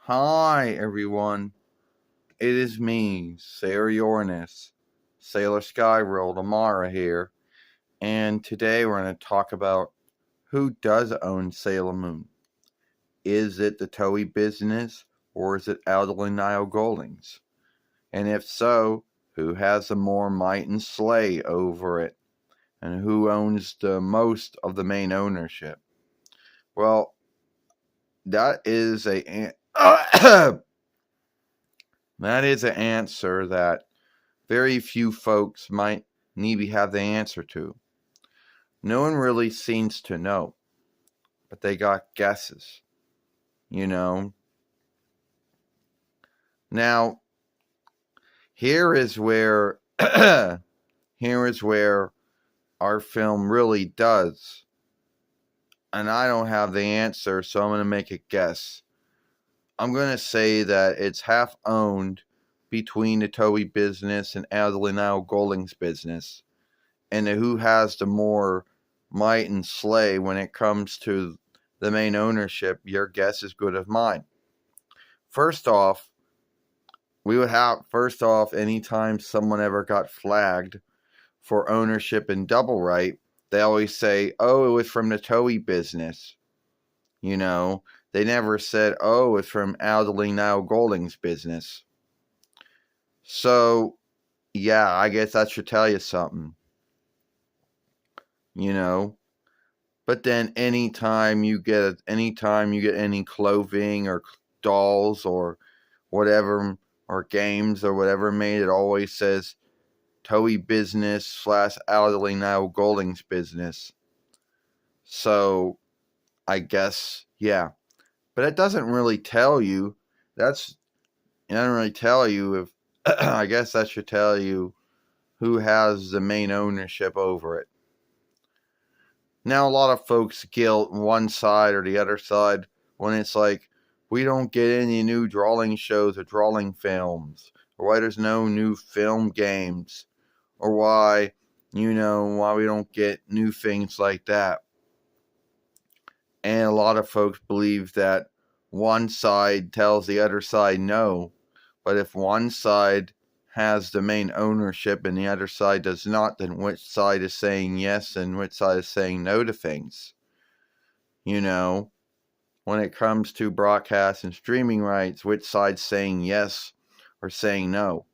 Hi, everyone. It is me, Sailor Uranus, Sailor Skyworld Amara here, and today we're going to talk about who does own Sailor Moon. Is it the TOEI business, or is it ATHELING GOALINNGS? And if so, who has the more might and sway over it, and who owns the most of the main ownership? Well, that is that is an answer that very few folks might maybe have the answer to. No one really seems to know, but they got guesses, you know. Now, here is where here is where our film really does. And I don't have the answer, so I'm going to make a guess. I'm going to say that it's half owned between the TOEI business and Adeline Golding's business. And who has the more might and slay when it comes to the main ownership, your guess is good as mine. First off, anytime someone ever got flagged for ownership and double right, they always say, oh, it was from the TOEI business. You know, they never said, oh, it's from Aldeling Now Golding's business. So, yeah, I guess that should tell you something. You know, but then anytime you get any clothing or dolls or whatever or games or whatever made, it always says TOEI business / Aldeling Now Golding's business. So I guess, yeah. But it doesn't really tell you. It doesn't really tell you if I guess that should tell you who has the main ownership over it. Now, a lot of folks guilt one side or the other side when it's like, we don't get any new drawing shows or drawing films, or why there's no new film games, or why we don't get new things like that. And a lot of folks believe that one side tells the other side no, but if one side has the main ownership and the other side does not, then which side is saying yes and which side is saying no to things? You know, when it comes to broadcast and streaming rights, which side's saying yes or saying no?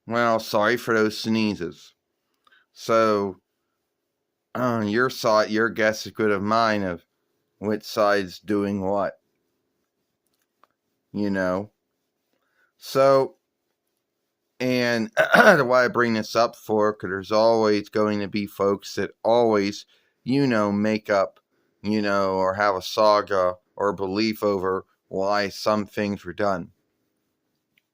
Well, sorry for those sneezes. So, your guess is good of mine of which side's doing what. You know. So, and why I bring this up for, because there's always going to be folks that always, make up, or have a saga or a belief over why some things were done.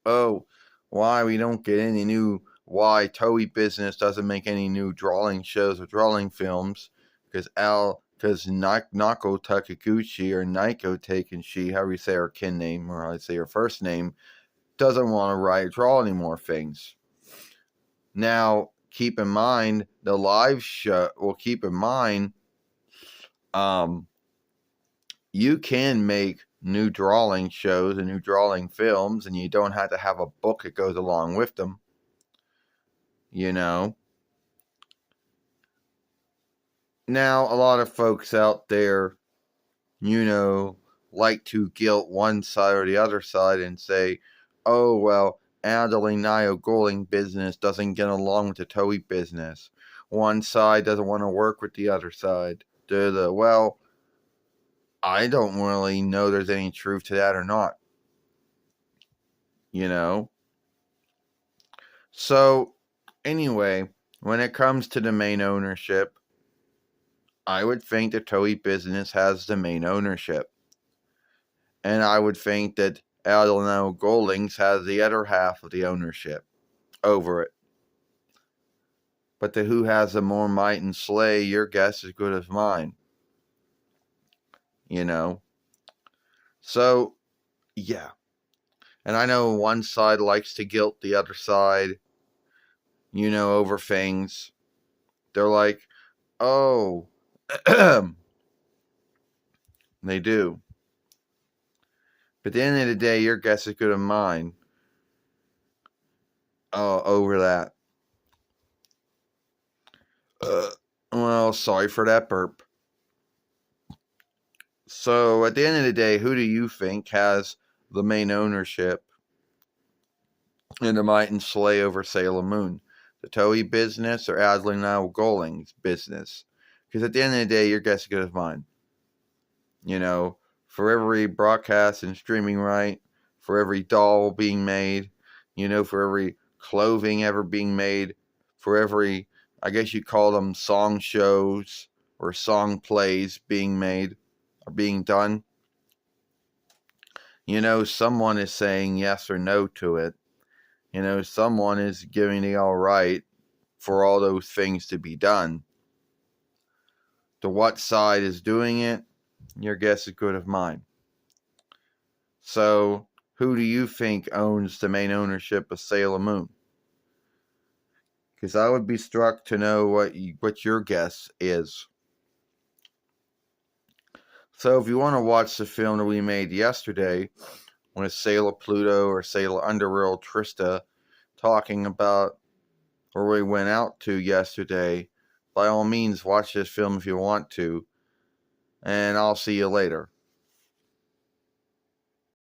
Oh, why we don't get any new, why TOEI business doesn't make any new drawing shows or drawing films, because Naoko Takeuchi or Naoko Takeuchi, however you say her kin name, or how you say her first name, doesn't want to draw any more things. Now, keep in mind the live show. Well, keep in mind, you can make new drawing shows and new drawing films, and you don't have to have a book that goes along with them. You know. Now, a lot of folks out there, like to guilt one side or the other side and say, oh, well, Adeline Goaling business doesn't get along with the TOEI business. One side doesn't want to work with the other side. Well, I don't really know there's any truth to that or not. You know? So, anyway, when it comes to the main ownership, I would think the TOEI business has the main ownership. And I would think that Adeline Goldings has the other half of the ownership over it. But who has the more might and slay, your guess is good as mine. You know? So, yeah. And I know one side likes to guilt the other side over things. They're like, oh, they do. But at the end of the day, your guess is good as mine. Over that. Well, sorry for that burp. So, at the end of the day, who do you think has the main ownership in the Might and Slay over Sailor Moon? The TOEI business or ATHELING GOALINGS business? Because at the end of the day, your guess is good as mine. For every broadcast and streaming right, for every doll being made, for every clothing ever being made, for every, I guess you call them song shows or song plays being made or being done, someone is saying yes or no to it. Someone is giving the all right for all those things to be done. To what side is doing it, your guess is good as mine. So, who do you think owns the main ownership of Sailor Moon? Because I would be struck to know what your guess is. So, if you want to watch the film that we made yesterday, with Sailor Pluto or Sailor Underworld Trista talking about where we went out to yesterday, by all means, watch this film if you want to. And I'll see you later.